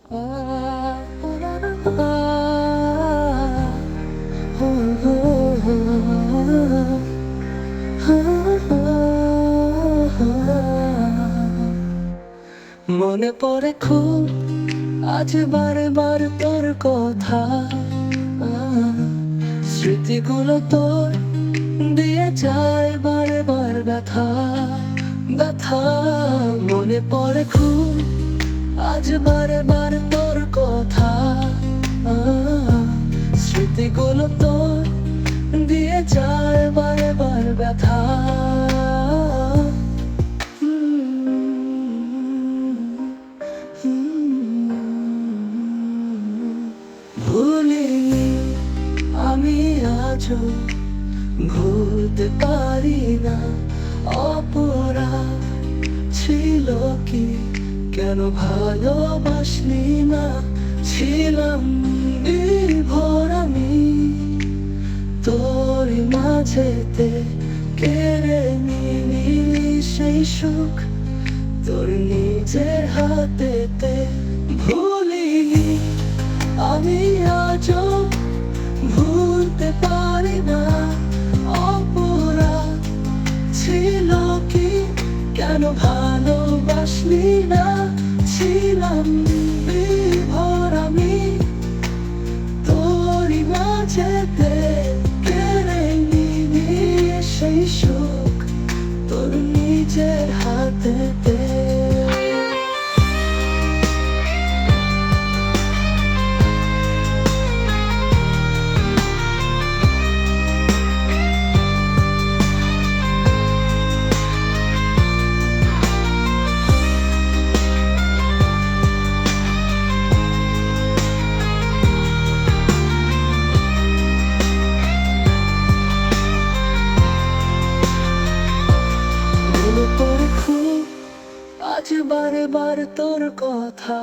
মনে পড়ে খুব আজ বারে বার তোর কথা, স্মৃতিগুলো তোর দিয়ে যায় বারে বার ব্যথা ব্যথা। মনে পড়ে খুব আজ বারে বার তোর কথা, স্মৃতিগুলো তোর দিয়ে যায় বারে বার ব্যথা। ভুলিনি আমি আজও, ভুলতে পারি না অপরাধ ছিল কি, কেন ভালোবাসলি না। ছিলাম নির্ভর আমি তোরই মাঝেতে, কেড়ে নিলি সেই সুখ তোর নিজের হাতেতে। ভুলিনি আমি আজও, ভুলতে পারি না অপরাধ ছিল কি, কেন ভালোবাসলি না। ছিলাম বিভোর আমি তোরই মাঝেতে, কেড়ে নিলি সেই সুখ তোর নিজের হাতেতে। মনে পড়ে খুব আজ বারে বার তোর কথা।